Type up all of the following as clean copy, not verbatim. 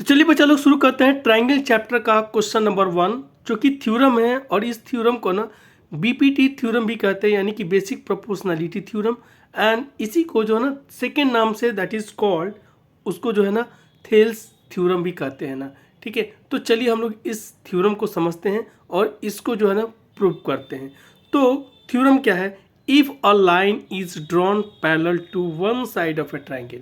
तो चलिए बच्चा लोग शुरू करते हैं ट्राइंगल चैप्टर का क्वेश्चन नंबर 1 जो कि थ्योरम है। और इस थ्योरम को ना बीपीटी थ्योरम भी कहते हैं, यानी कि बेसिक प्रोपोर्शनलिटी थ्योरम। एंड इसी को जो है ना सेकेंड नाम से दैट इज कॉल्ड, उसको जो है ना थेल्स थ्योरम भी कहते हैं ना। ठीक है, तो चलिए हम लोग इस थ्योरम को समझते हैं और इसको जो है ना प्रूव करते हैं। तो थ्योरम क्या है? If a line is drawn parallel to one side of a triangle,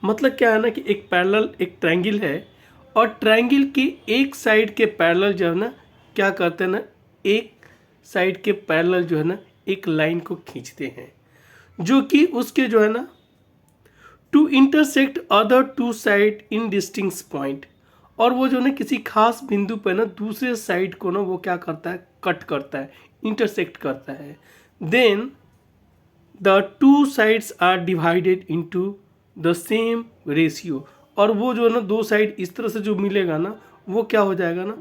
मतलब क्या है ना कि एक पैरेलल एक ट्रायंगल है और ट्रायंगल के एक साइड के पैरेलल जो है ना क्या करते हैं ना, एक साइड के पैरेलल जो है ना एक लाइन को खींचते हैं जो कि उसके जो है ना to intersect other two side in distinct point. और वो जो है ना किसी खास बिंदु पर ना दूसरे साइड को ना वो क्या करता है, कट करता है, इंटरसेक्ट करता है। Then the two sides are divided into the same ratio. और वो जो है ना दो साइड इस तरह से जो मिलेगा ना वो क्या हो जाएगा ना,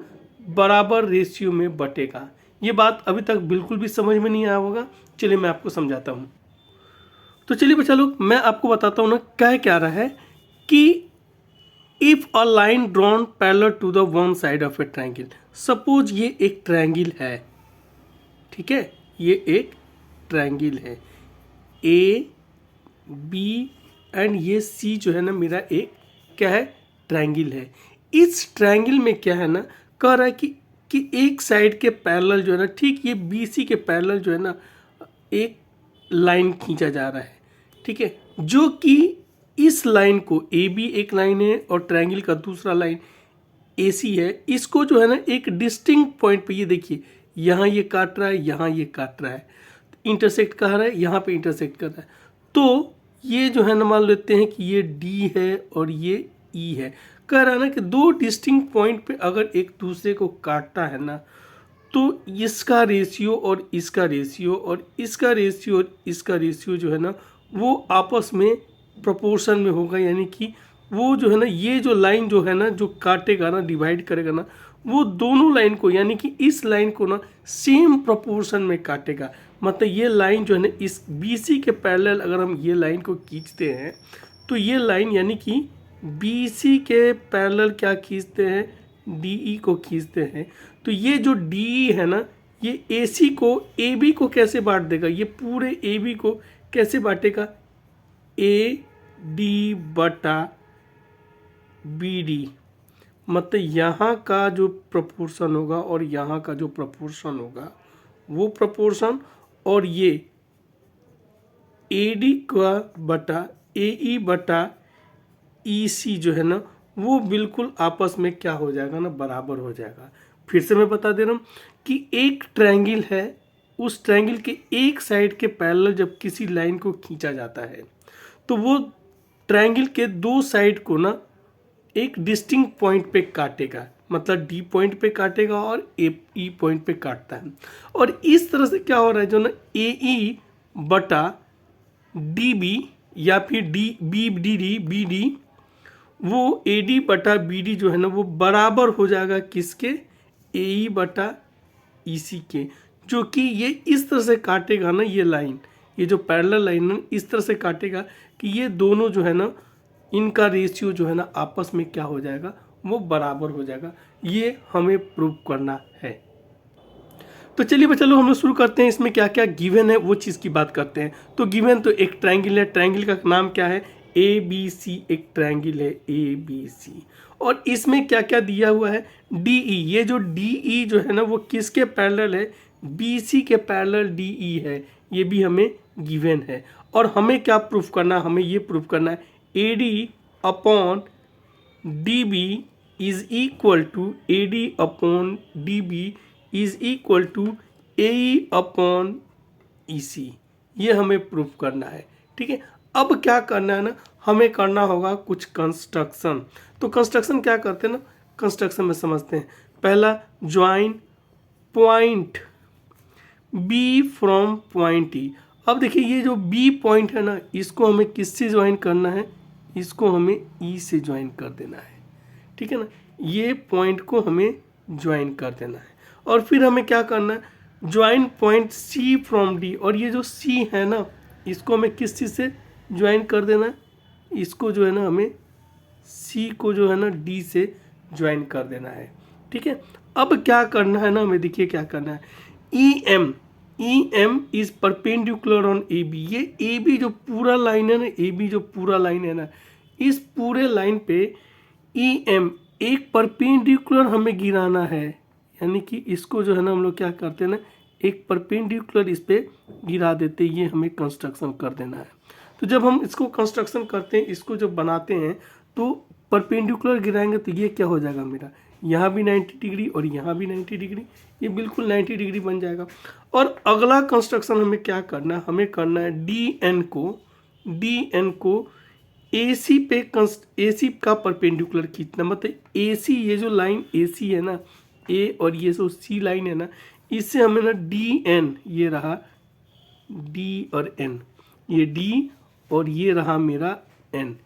बराबर रेशियो में बटेगा। ये बात अभी तक बिल्कुल भी समझ में नहीं आया होगा, चलिए मैं आपको समझाता हूँ। तो चलिए बच्चा लोग मैं आपको बताता हूँ ना क्या रहा है कि if a line drawn parallel to the one side of a triangle, suppose ये एक ट्रायंगल है, ठीक है, ये एक ट्रायंगल है ए बी एंड ये सी जो है ना मेरा एक क्या है, ट्रायंगल है। इस ट्रायंगल में क्या है ना कह रहा है कि एक साइड के पैरेलल जो है ना, ठीक ये बी सी के पैरेलल जो है ना एक लाइन खींचा जा रहा है, ठीक है, जो कि इस लाइन को ए बी एक लाइन है और ट्रायंगल का दूसरा लाइन ए सी है, इसको जो है ना एक डिस्टिंक्ट पॉइंट पे, ये देखिए यहाँ ये काट रहा है, यहाँ ये काट रहा है, इंटरसेक्ट कर रहा है, यहाँ पे इंटरसेक्ट कर रहा है। तो ये जो है ना मान लेते हैं कि ये डी है और ये ई है। कह रहा है ना कि दो डिस्टिंक्ट पॉइंट पे अगर एक दूसरे को काटता है ना तो इसका रेशियो और इसका रेशियो और इसका रेशियो और इसका रेशियो जो है ना वो आपस में प्रोपोर्शन में होगा। यानी कि वो जो है ना ये जो लाइन जो है ना जो काटेगा ना, डिवाइड करेगा ना, वो दोनों लाइन को यानी कि इस लाइन को ना सेम प्रोपोर्शन में काटेगा। मतलब ये लाइन जो है ना इस BC के पैरेलल अगर हम ये लाइन को खींचते हैं तो ये लाइन यानी कि BC के पैरेलल क्या खींचते हैं, DE को खींचते हैं। तो ये जो DE है ना ये AC को AB को कैसे बांट देगा, ये पूरे AB को कैसे बांटेगा, AD बटा BD। मतलब यहाँ का जो प्रपोर्शन होगा और यहाँ का जो प्रपोर्शन होगा वो प्रपोर्शन, और ये AD का बटा AE बटा EC जो है ना वो बिल्कुल आपस में क्या हो जाएगा ना, बराबर हो जाएगा। फिर से मैं बता दे रहा हूँ कि एक ट्रायंगल है, उस ट्रायंगल के एक साइड के पैरेलल जब किसी लाइन को खींचा जाता है तो वो ट्रायंगल के दो साइड को ना एक डिस्टिंक्ट पॉइंट पे काटेगा, मतलब डी पॉइंट पे काटेगा और ई पॉइंट पे काटता है। और इस तरह से क्या हो रहा है जो ना AE बटा DB या फिर BD वो AD बटा BD जो है ना वो बराबर हो जाएगा किसके, AE बटा EC के, जो कि ये इस तरह से काटेगा ना, ये लाइन, ये जो पैरेलल लाइन है इस तरह से काटेगा कि ये दोनों जो है ना इनका रेशियो जो है ना आपस में क्या हो जाएगा, वो बराबर हो जाएगा। ये हमें प्रूव करना है। तो चलिए चलो हम लोग शुरू करते हैं। इसमें क्या क्या गिवन है वो चीज़ की बात करते हैं। तो गिवन तो एक ट्रायंगल है, ट्रायंगल का नाम क्या है, ABC, एक ट्रायंगल है ABC। और इसमें क्या क्या दिया हुआ है, DE, ये जो DE जो है ना वो किसके पैरेलल है, BC के पैरेलल DE है, ये भी हमें गिवन है। और हमें क्या प्रूफ करना है, हमें ये प्रूफ करना है AD upon DB is equal to AD upon DB is equal to AE upon EC। ये हमें प्रूफ करना है, ठीक है। अब क्या करना है ना, हमें करना होगा कुछ कंस्ट्रक्शन। तो कंस्ट्रक्शन क्या करते हैं ना, कंस्ट्रक्शन में समझते हैं। पहला, join point B from point E। अब देखिए ये जो B पॉइंट है ना इसको हमें किससे ज्वाइन करना है, इसको हमें E से ज्वाइन कर देना है, ठीक है ना। ये पॉइंट को हमें ज्वाइन कर देना है। और फिर हमें क्या करना है, join point C from D। और ये जो C है ना इसको हमें किस चीज़ से ज्वाइन कर देना है, इसको जो है ना हमें सी को जो है ना डी से ज्वाइन कर देना है। ठीक है, अब क्या करना है ना हमें, देखिए क्या करना है। E M is perpendicular on A B. ये ए बी जो पूरा लाइन है ना, ए बी जो पूरा लाइन है ना, इस पूरे लाइन पे ई एम एक परपेंडिकुलर हमें गिराना है। यानी कि इसको जो है ना हम लोग क्या करते हैं ना, एक परपेंडिकुलर इस पे गिरा देते, ये हमें कंस्ट्रक्शन कर देना है। तो जब हम इसको कंस्ट्रक्शन करते हैं, इसको जब बनाते हैं तो परपेंडिकुलर गिराएंगे तो ये क्या हो जाएगा मेरा, यहाँ भी 90 डिग्री और यहाँ भी 90 डिग्री, ये बिल्कुल 90 डिग्री बन जाएगा। और अगला कंस्ट्रक्शन हमें क्या करना है, हमें करना है डी एन को ए सी पे ए सी का परपेंडिकुलर खींचना। मतलब ए सी, ये जो लाइन ए सी है ना, ए और ये जो सी लाइन है ना, इससे हमें ना डी एन, ये रहा डी और एन, ये डी और ये रहा मेरा एन,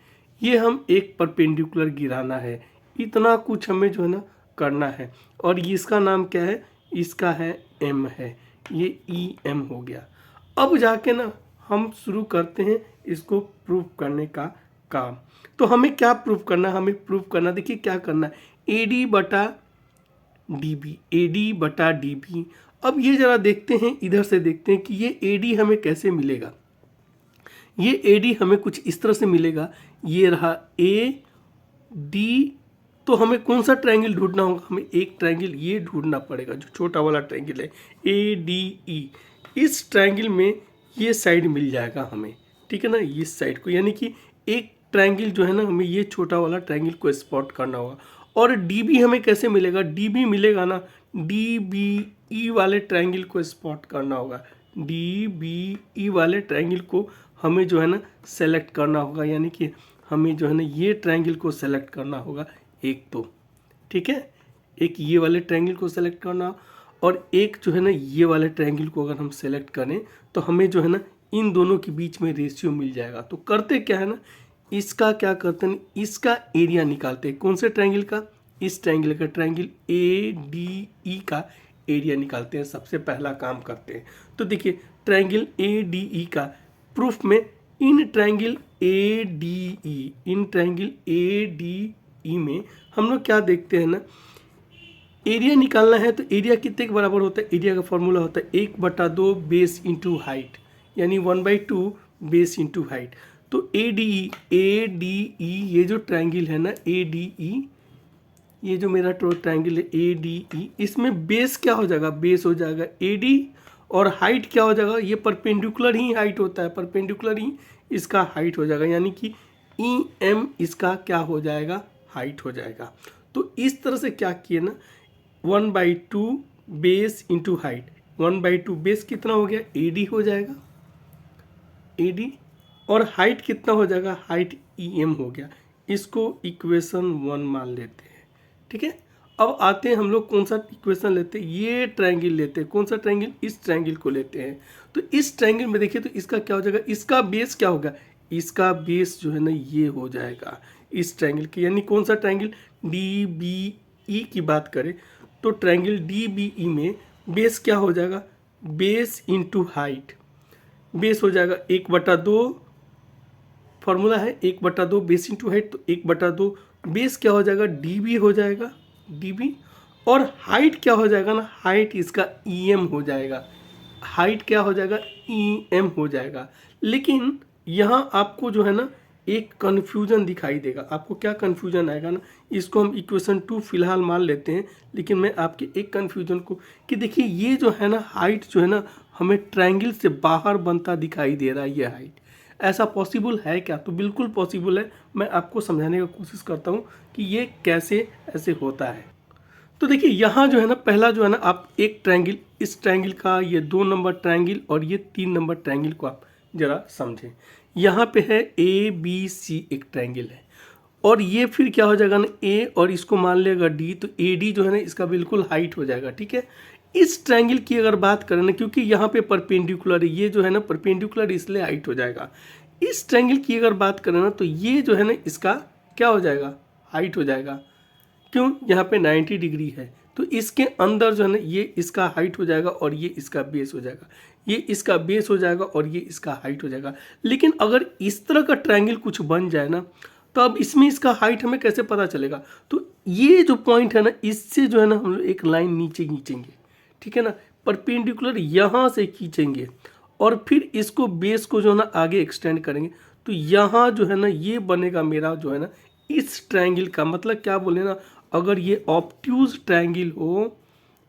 ये हम एक परपेंडिकुलर गिराना है। इतना कुछ हमें जो है ना करना है। और ये इसका नाम क्या है, इसका है एम है, ये ई एम हो गया। अब जाके ना हम शुरू करते हैं इसको प्रूव करने का काम। तो हमें क्या प्रूव करना है, हमें प्रूव करना, देखिए क्या करना है, ए डी बटा डी बी। अब ये जरा देखते हैं, इधर से देखते हैं कि ये ए डी हमें कैसे मिलेगा। ये ए डी हमें कुछ इस तरह से मिलेगा, ये रहा ए डी। तो हमें कौन सा ट्रायंगल ढूंढना होगा, हमें एक ट्रायंगल ये ढूंढना पड़ेगा जो छोटा वाला ट्रायंगल है ए डी ई। इस ट्रायंगल में ये साइड मिल जाएगा हमें, ठीक है ना, इस साइड को। यानी कि एक ट्रायंगल जो है ना, हमें ये छोटा वाला ट्रायंगल को स्पॉट करना होगा। और डी बी हमें कैसे मिलेगा, डी बी मिलेगा ना, डी बी ई वाले ट्रायंगल को स्पॉट करना होगा। डी बी ई वाले ट्रायंगल को हमें जो है ना सेलेक्ट करना होगा। यानी कि हमें जो है ना ये ट्रायंगल को सेलेक्ट करना होगा एक तो, ठीक है, एक ये वाले ट्रायंगल को सेलेक्ट करना, और एक जो है ना ये वाले ट्रायंगल को अगर हम सेलेक्ट करें तो हमें जो है ना इन दोनों के बीच में रेशियो मिल जाएगा। तो करते क्या है ना, इसका क्या करते हैं, इसका एरिया निकालते हैं। कौन से ट्रायंगल का, इस ट्रायंगल का, ट्रायंगल ए डी ई का एरिया निकालते हैं, सबसे पहला काम करते हैं। तो देखिए ट्रायंगल ए डी ई का प्रूफ में इन ट्रायंगल ए डी ई में हम लोग क्या देखते हैं ना, एरिया निकालना है। तो एरिया कितने के बराबर होता है, एरिया का फॉर्मूला होता है 1/2 बेस इंटू हाइट, यानी 1/2 बेस इंटू हाइट। तो ए डी ई ये जो ट्रायंगल है ना, ए डी ई, ये जो मेरा ट्रायंगल है ए डी ई, इसमें बेस क्या हो जाएगा, बेस हो जाएगा ए डी, और हाइट क्या हो जाएगा, ये परपेंडिकुलर ही हाइट होता है, परपेंडिकुलर ही इसका हाइट हो जाएगा। यानी कि ई एम इसका क्या हो जाएगा, हाइट हो जाएगा। तो इस तरह से क्या किए ना, 1/2 बेस इंटू हाइट, 1/2 बेस कितना हो गया, ए डी हो जाएगा, ए डी, और हाइट कितना हो जाएगा, हाइट ई एम हो गया। इसको इक्वेशन 1 मान लेते हैं, ठीक है। अब आते हैं हम लोग कौन सा इक्वेशन लेते हैं, ये ट्रायंगल लेते हैं। कौन सा ट्रायंगल, इस ट्रायंगल को लेते हैं। तो इस ट्रायंगल में देखिए तो इसका क्या हो जाएगा, इसका बेस क्या होगा, इसका बेस जो है ना ये हो जाएगा इस ट्रायंगल के। यानी कौन सा ट्रायंगल, डी बी ई की बात करें तो ट्रायंगल डी बी ई में बेस क्या हो जाएगा, बेस इंटू हाइट, बेस हो जाएगा 1/2, फॉर्मूला है 1/2 बेस इंटू हाइट। तो 1/2 बेस क्या हो जाएगा, डी बी हो जाएगा, डी बी, और हाइट क्या हो जाएगा ना, हाइट इसका ई एम हो जाएगा, हाइट क्या हो जाएगा, ई एम हो जाएगा। लेकिन यहाँ आपको जो है ना एक कन्फ्यूजन दिखाई देगा। आपको क्या कन्फ्यूजन आएगा ना, इसको हम इक्वेशन 2 फिलहाल मान लेते हैं, लेकिन मैं आपके एक कन्फ्यूजन को, कि देखिए ये जो है ना हाइट जो है ना हमें ट्रायंगल से बाहर बनता दिखाई दे रहा है, ये हाइट ऐसा पॉसिबल है क्या? तो बिल्कुल पॉसिबल है। मैं आपको समझाने की कोशिश करता हूँ कि ये कैसे ऐसे होता है। तो देखिए यहाँ जो है ना पहला जो है ना, आप एक ट्रायंगल, इस ट्रायंगल का ये 2 नंबर ट्रायंगल और ये 3 नंबर ट्रायंगल को आप ज़रा समझें। यहाँ पे है ए बी सी एक ट्रायंगल है, और ये फिर क्या हो जाएगा ना, ए और इसको मान लेगा डी, तो ए डी जो है ना इसका बिल्कुल हाइट हो जाएगा, ठीक है। इस ट्रायंगल की अगर बात करें ना, क्योंकि यहाँ पे परपेंडिकुलर है, ये जो है ना परपेंडिकुलर इसलिए हाइट हो जाएगा। इस ट्रायंगल की अगर बात करें ना तो ये जो है ना इसका क्या हो जाएगा, हाइट हो जाएगा। क्यों, यहाँ पे 90 डिग्री है, तो इसके अंदर जो है ना ये इसका हाइट हो जाएगा और ये इसका बेस हो जाएगा, ये इसका बेस हो जाएगा और ये इसका हाइट हो जाएगा। लेकिन अगर इस तरह का ट्रायंगल कुछ बन जाए ना, तो अब इसमें इसका हाइट हमें कैसे पता चलेगा? तो ये जो पॉइंट है ना, इससे जो है ना हम लोग एक लाइन नीचे खींचेंगे, ठीक है ना, परपेंडिकुलर यहाँ से खींचेंगे और फिर इसको बेस को जो है ना आगे एक्सटेंड करेंगे। तो यहाँ जो है ना ये बनेगा मेरा जो है ना इस ट्रायंगल का, मतलब क्या बोले ना, अगर ये ऑब्ट्यूज ट्रायंगल हो,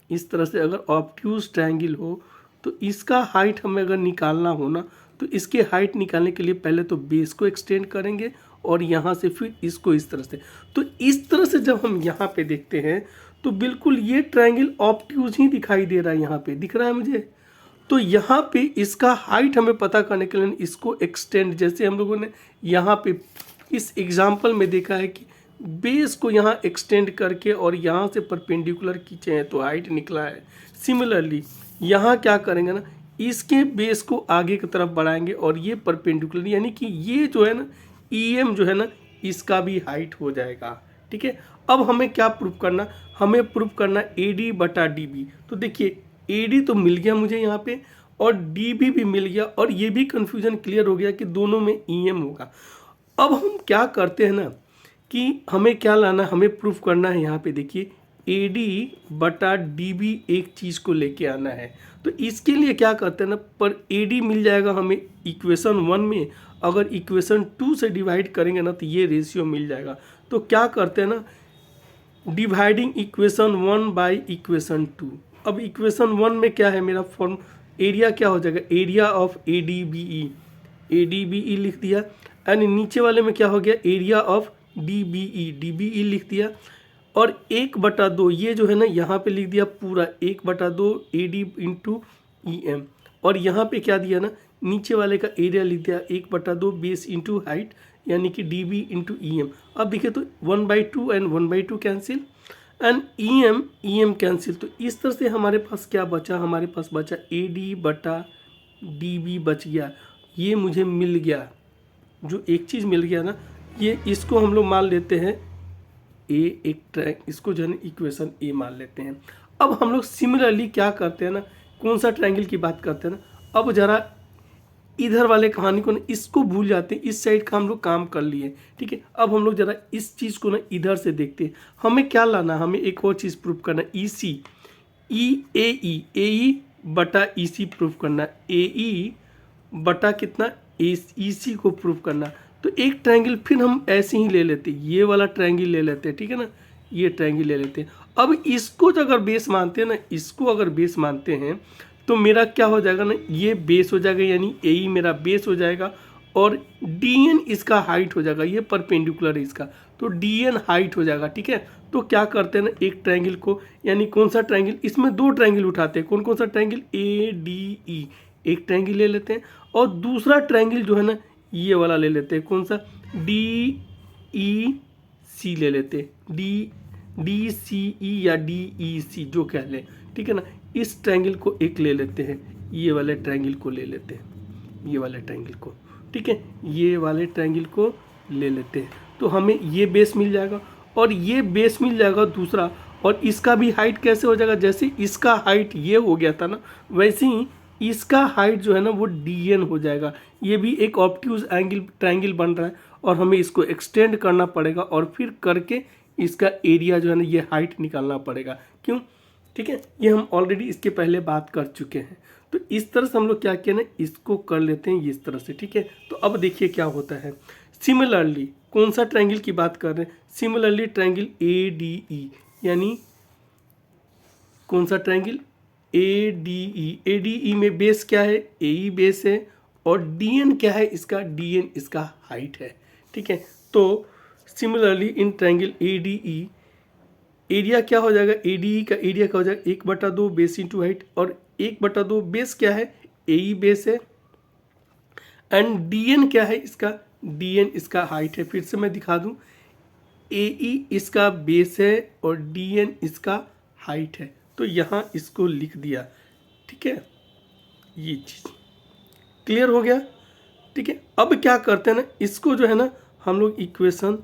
इस तरह से अगर ऑब्ट्यूज ट्रायंगल हो, तो इसका हाइट हमें अगर निकालना हो ना, तो इसके हाइट निकालने के लिए पहले तो बेस को एक्सटेंड करेंगे और यहाँ से फिर इसको इस तरह से। तो इस तरह से जब हम यहाँ पे देखते हैं तो बिल्कुल ये ट्रायंगल ऑब्ट्यूज ही दिखाई दे रहा है, यहाँ पे दिख रहा है मुझे। तो यहाँ पे इसका हाइट हमें पता करने के लिए इसको एक्सटेंड, जैसे हम लोगों ने यहाँ पे इस एग्जाम्पल में देखा है कि बेस को यहाँ एक्सटेंड करके और यहाँ से परपेंडिकुलर खींचे हैं तो हाइट निकला है। सिमिलरली यहाँ क्या करेंगे ना, इसके बेस को आगे की तरफ बढ़ाएंगे और ये परपेंडिकुलर, यानी कि ये जो है ना EM जो है ना इसका भी हाइट हो जाएगा, ठीक है। अब हमें क्या प्रूफ करना, हमें प्रूफ करना AD बटा DB। तो देखिए AD तो मिल गया मुझे यहाँ पे और DB भी मिल गया और ये भी कन्फ्यूजन क्लियर हो गया कि दोनों में EM होगा। अब हम क्या करते हैं ना कि हमें क्या लाना, हमें प्रूफ करना है यहाँ पे देखिए AD बटा DB एक चीज़ को लेके आना है। तो इसके लिए क्या करते हैं ना, पर AD मिल जाएगा हमें इक्वेशन 1 में, अगर इक्वेशन 2 से डिवाइड करेंगे ना तो ये रेशियो मिल जाएगा। तो क्या करते हैं ना, डिवाइडिंग इक्वेशन 1 बाय इक्वेशन 2। अब इक्वेशन 1 में क्या है मेरा फॉर्म, एरिया क्या हो जाएगा, एरिया ऑफ ADBE लिख दिया, एंड नीचे वाले में क्या हो गया, एरिया ऑफ DBE लिख दिया, और 1/2 ये जो है ना यहाँ पे लिख दिया पूरा 1/2 AD इंटू EM, और यहाँ पे क्या दिया ना, नीचे वाले का एरिया लिख दिया 1/2 बेस इंटू हाइट, यानी कि DB इंटू EM। अब देखिए तो 1/2 and 1/2 cancel and EM cancel. तो इस तरह से हमारे पास क्या बचा, हमारे पास बचा AD बटा DB बच गया, ये मुझे मिल गया। जो एक चीज़ मिल गया ना, ये इसको हम लोग मान लेते हैं इसको जो है ना इक्वेशन A मान लेते हैं। अब हम लोग सिमिलरली क्या करते हैं ना, कौन सा ट्रायंगल की बात करते हैं ना, अब ज़रा इधर वाले कहानी को ना इसको भूल जाते हैं, इस साइड का हम लोग काम कर लिए, ठीक है। अब हम लोग ज़रा इस चीज़ को ना इधर से देखते हैं, हमें क्या लाना, हमें एक और चीज़ प्रूफ करना, AE बटा EC प्रूफ करना, AE बटा कितना EC को प्रूफ करना। तो एक ट्रायंगल फिर हम ऐसे ही ले लेते, ये वाला ट्रायंगल ले लेते हैं, ठीक है ना, ये ट्रायंगल ले लेते हैं। अब इसको अगर बेस मानते हैं ना, इसको अगर बेस मानते हैं तो मेरा क्या हो जाएगा ना, ये बेस हो जाएगा, यानी AE मेरा बेस हो जाएगा और DN इसका हाइट हो जाएगा, ये परपेंडिकुलर है इसका, तो DN हाइट हो जाएगा, ठीक है। तो क्या करते हैं ना, एक ट्रायंगल को, यानी कौन सा ट्रायंगल, इसमें दो ट्रायंगल उठाते हैं, कौन कौन सा ट्रायंगल, ADE एक ट्रायंगल ले लेते हैं, और दूसरा ट्रायंगल जो है ना ये वाला ले लेते हैं, कौन सा, DEC ले लेते हैं, DCE या DEC जो कह लें, ठीक है ना। इस ट्रायंगल को एक ले लेते हैं, ये वाले ट्रायंगल को ले लेते हैं, ये वाले ट्रायंगल को, ठीक है, ये वाले ट्रायंगल को ले लेते हैं। तो हमें ये बेस मिल जाएगा और ये बेस मिल जाएगा दूसरा, और इसका भी हाइट कैसे हो जाएगा, जैसे इसका हाइट ये हो गया था ना, वैसे ही इसका हाइट जो है ना वो DN हो जाएगा। ये भी एक ऑब्ट्यूज ट्रायंगल बन रहा है और हमें इसको एक्सटेंड करना पड़ेगा और फिर करके इसका एरिया जो है ना ये हाइट निकालना पड़ेगा, क्यों, ठीक है। ये हम ऑलरेडी इसके पहले बात कर चुके हैं। तो इस तरह से हम लोग क्या किया ना, इसको कर लेते हैं इस तरह से, ठीक है। तो अब देखिए क्या होता है, सिमिलरली कौन सा ट्रायंगल की बात कर रहे हैं, सिमिलरली ट्रायंगल ADE, यानी कौन सा ट्रायंगल, ADE में बेस क्या है, AE बेस है, और DN क्या है इसका, DN इसका हाइट है, ठीक है। तो similarly in triangle ADE area क्या हो जाएगा, ADE का एरिया क्या हो जाएगा, 1/2 बेस इंटू हाइट, और 1/2 बेस क्या है, AE बेस है, एंड DN क्या है इसका, DN इसका हाइट है। फिर से मैं दिखा दूं, AE इसका बेस है और DN इसका हाइट है। तो यहाँ इसको लिख दिया, ठीक है, ये चीज़ क्लियर हो गया, ठीक है। अब क्या करते हैं ना, इसको जो है ना हम लोग इक्वेशन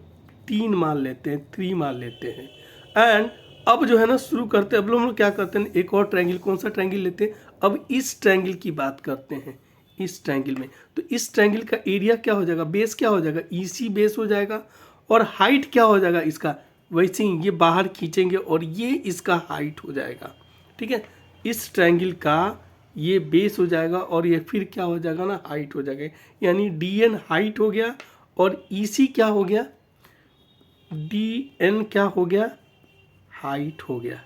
3 मान लेते हैं, 3 मान लेते हैं, एंड अब जो है ना शुरू करते हैं। अब हम लोग क्या करते हैं, एक और ट्रायंगल, कौन सा ट्रायंगल लेते हैं, अब इस ट्रायंगल की बात करते हैं, इस ट्रायंगल में। तो इस ट्रायंगल का एरिया क्या हो जाएगा, बेस क्या हो जाएगा, EC बेस हो जाएगा, और हाइट क्या हो जाएगा इसका, वैसे ही ये बाहर खींचेंगे और ये इसका हाइट हो जाएगा। ठीक है, इस ट्रायंगल का ये बेस हो जाएगा और ये फिर क्या हो जाएगा ना, हाइट हो जाएगा। यानी डी एन हाइट हो गया और ई सी क्या हो गया, डी एन क्या हो गया, हाइट हो गया।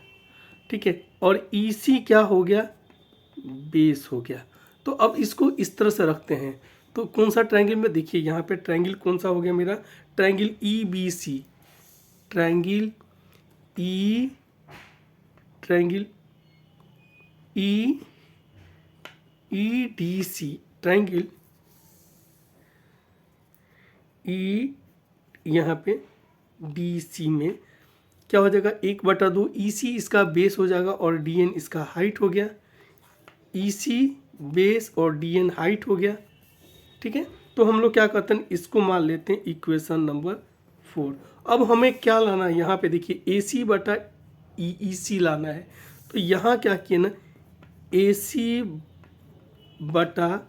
ठीक है, और ई सी क्या हो गया, बेस हो गया। तो अब इसको इस तरह से रखते हैं। तो कौन सा ट्रायंगल में, देखिए यहाँ पे ट्रायंगल कौन सा हो गया मेरा, triangle E B C, triangle E, triangle E E D C, triangle E, यहाँ पे डी सी में क्या हो जाएगा, 1/2 ई सी इसका बेस हो जाएगा और डी एन इसका हाइट हो गया। ई सी बेस और डी एन हाइट हो गया। ठीक है, तो हम लोग क्या करते हैं, इसको मान लेते हैं इक्वेशन नंबर 4। अब हमें क्या लाना है, यहाँ पे देखिए ए सी बटा ई सी लाना है। तो यहाँ क्या किया ना, ए सी बटा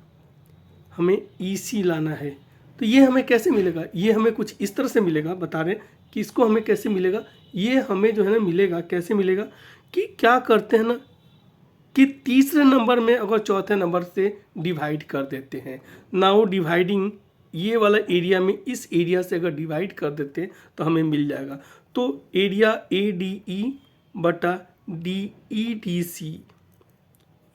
हमें ई सी लाना है। तो ये हमें कैसे मिलेगा, ये हमें कुछ इस तरह से मिलेगा, बता रहे हैं कि इसको हमें कैसे मिलेगा। ये हमें जो है ना मिलेगा, कैसे मिलेगा कि क्या करते हैं ना कि तीसरे नंबर में अगर चौथे नंबर से डिवाइड कर देते हैं। नाउ डिवाइडिंग, ये वाला एरिया में इस एरिया से अगर डिवाइड कर देते हैं तो हमें मिल जाएगा। तो एरिया ए डी ई बटा D E D C,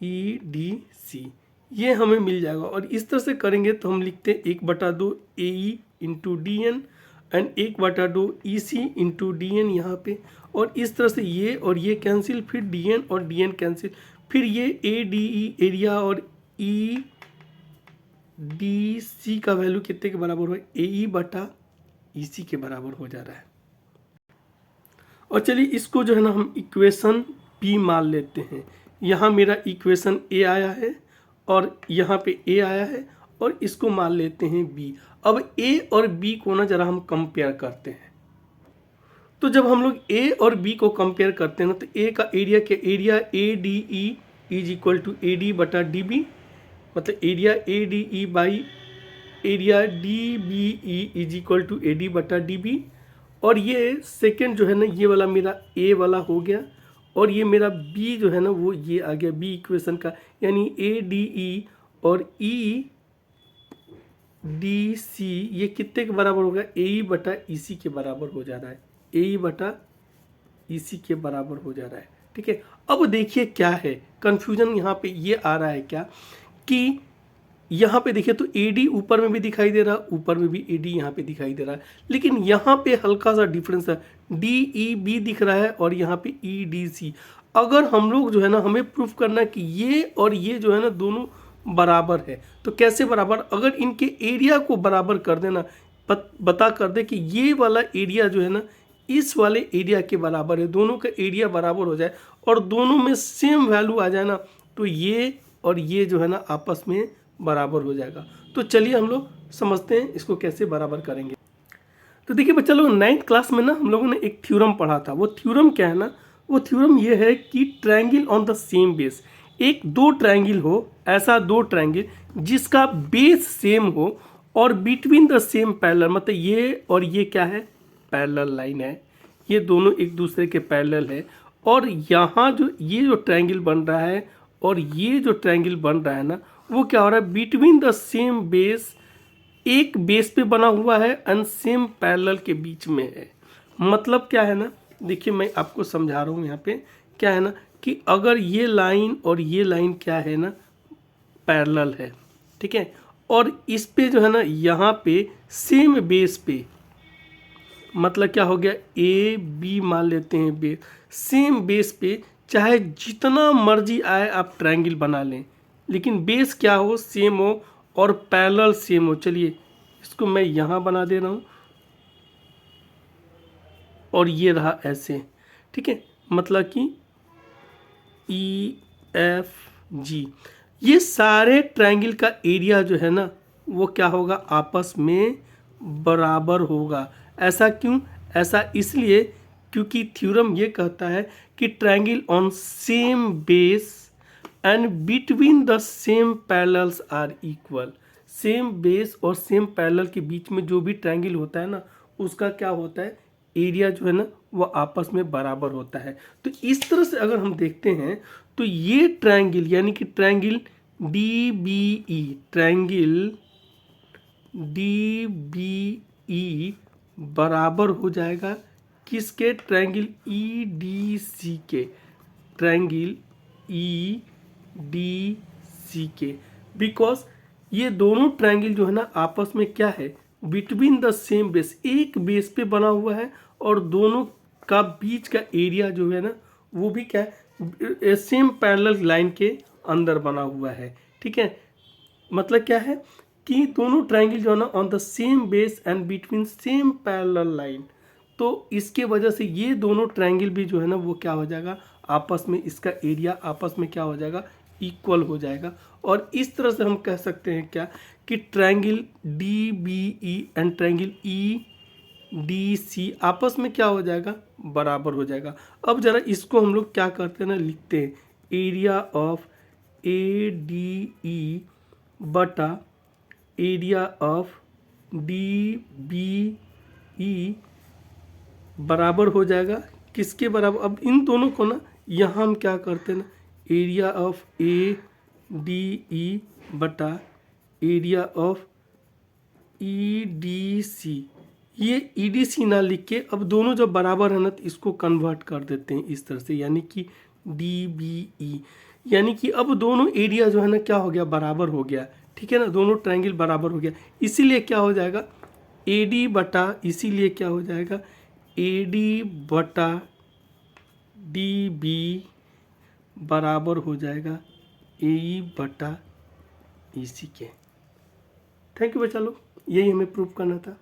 E D C ये हमें मिल जाएगा। और इस तरह से करेंगे तो हम लिखते हैं 1/2 A E into D N and 1/2 E C into D N यहाँ पे। और इस तरह से ये और ये कैंसिल, फिर डी एन और डी एन कैंसिल, फिर ये ए डी ई एरिया और ई डी सी का वैल्यू कितने के बराबर हुआ, ए ई बटा ई सी के बराबर हो जा रहा है। और चलिए इसको जो है ना हम इक्वेशन पी मान लेते हैं। यहाँ मेरा इक्वेशन ए आया है और यहाँ पे ए आया है और इसको मान लेते हैं बी। अब ए और बी को ना जरा हम कंपेयर करते हैं। तो जब हम लोग ए और बी को कंपेयर करते हैं ना, तो ए का एरिया क्या, area A D E is equal to A D बटा डी बी, मतलब area A D E by area D B E is equal to A D बटा डी बी। और ये सेकेंड जो है ना, ये वाला मेरा ए वाला हो गया और ये मेरा बी जो है ना वो ये आ गया बी इक्वेशन का। यानी ए डी ई और ई डी सी ये कितने के बराबर होगा, ए ई बटा ई सी के बराबर हो जा रहा है, ए ई बटा ई सी के बराबर हो जा रहा है। ठीक है, अब देखिए क्या है कंफ्यूजन यहाँ पे ये आ रहा है क्या कि यहाँ पे देखिए तो ए डी ऊपर में भी दिखाई दे रहा है, ऊपर में भी ए डी यहाँ पे दिखाई दे रहा है, लेकिन यहाँ पे हल्का सा डिफरेंस है, डी ई बी दिख रहा है और यहाँ पे ई डी सी। अगर हम लोग जो है ना हमें प्रूफ करना है कि ये और ये जो है ना दोनों बराबर है, तो कैसे बराबर, अगर इनके एरिया को बराबर कर देना, बता कर दे कि ये वाला एरिया जो है ना इस वाले एरिया के बराबर है, दोनों का एरिया बराबर हो जाए और दोनों में सेम वैल्यू आ जाए ना, तो ये और ये जो है ना आपस में बराबर हो जाएगा। तो चलिए हम लोग समझते हैं इसको कैसे बराबर करेंगे। तो देखिए बच्चा लोग 9th क्लास में ना हम लोगों ने एक थ्योरम पढ़ा था। वो थ्योरम क्या है ना, वो थ्योरम ये है कि triangle on the same base, एक दो ट्रायंगल हो, ऐसा दो ट्रायंगल जिसका बेस सेम हो और बिटवीन द सेम पैरेलल, मतलब ये और ये क्या है, पैरेलल लाइन है, ये दोनों एक दूसरे के पैरेलल है। और यहाँ जो ये जो ट्रायंगल बन रहा है और ये जो ट्रायंगल बन रहा है ना, वो क्या हो रहा है, बिटवीन द सेम बेस, एक बेस पे बना हुआ है एंड सेम पैरेलल के बीच में है। मतलब क्या है ना, देखिए मैं आपको समझा रहा हूँ यहाँ पे क्या है ना कि अगर ये लाइन और ये लाइन क्या है ना पैरेलल है, ठीक है, और इस पे जो है ना यहाँ पे सेम बेस पे, मतलब क्या हो गया, ए बी मान लेते हैं बेस, सेम बेस पे चाहे जितना मर्जी आए आप ट्रायंगल बना लें, लेकिन बेस क्या हो, सेम हो और पैरेलल सेम हो। चलिए इसको मैं यहाँ बना दे रहा हूँ और ये रहा ऐसे, ठीक है, मतलब कि ई एफ जी, ये सारे ट्रायंगल का एरिया जो है ना वो क्या होगा, आपस में बराबर होगा। ऐसा क्यों, ऐसा इसलिए क्योंकि थ्योरम ये कहता है कि triangle on same base and between the same parallels are equal. Same base और सेम पैरेलल के बीच में जो भी ट्रायंगल होता है ना उसका क्या होता है, एरिया जो है ना वो आपस में बराबर होता है। तो इस तरह से अगर हम देखते हैं तो ये ट्रायंगल यानी कि ट्रायंगल DBE, ट्रायंगल DBE बराबर हो जाएगा किसके, ट्रायंगल EDC के, ट्रायंगल EDC के। बिकॉज ये दोनों ट्रायंगल जो है ना आपस में क्या है, बिटवीन द सेम बेस, एक बेस पे बना हुआ है और दोनों का बीच का एरिया जो है ना वो भी क्या है, सेम पैरेलल लाइन के अंदर बना हुआ है। ठीक है, मतलब क्या है कि दोनों ट्रायंगल जो है ना on the same base and between same parallel line, तो इसके वजह से ये दोनों ट्रायंगल भी जो है ना वो क्या हो जाएगा, आपस में इसका एरिया आपस में क्या हो जाएगा, इक्वल हो जाएगा। और इस तरह से हम कह सकते हैं क्या कि triangle DBE and triangle EDC आपस में क्या हो जाएगा, बराबर हो जाएगा। अब जरा इसको हम लोग क्या करते हैं ना, लिखते हैं एरिया ऑफ ADE बटा एरिया ऑफ DBE बराबर हो जाएगा किसके बराबर। अब इन दोनों को ना यहाँ हम क्या करते हैं ना, एरिया ऑफ ADE बटा एरिया ऑफ EDC, ये EDC ना लिख के अब दोनों जब बराबर है ना तो इसको कन्वर्ट कर देते हैं इस तरह से, यानी कि DBE, यानी कि अब दोनों एरिया जो है ना क्या हो गया, बराबर हो गया। ठीक है ना, दोनों ट्रायंगल बराबर हो गया, इसीलिए क्या हो जाएगा AD बटा, इसीलिए क्या हो जाएगा AD बटा DB बराबर हो जाएगा AE बटा EC के। थैंक यू बच्चा लोग, यही हमें प्रूव करना था।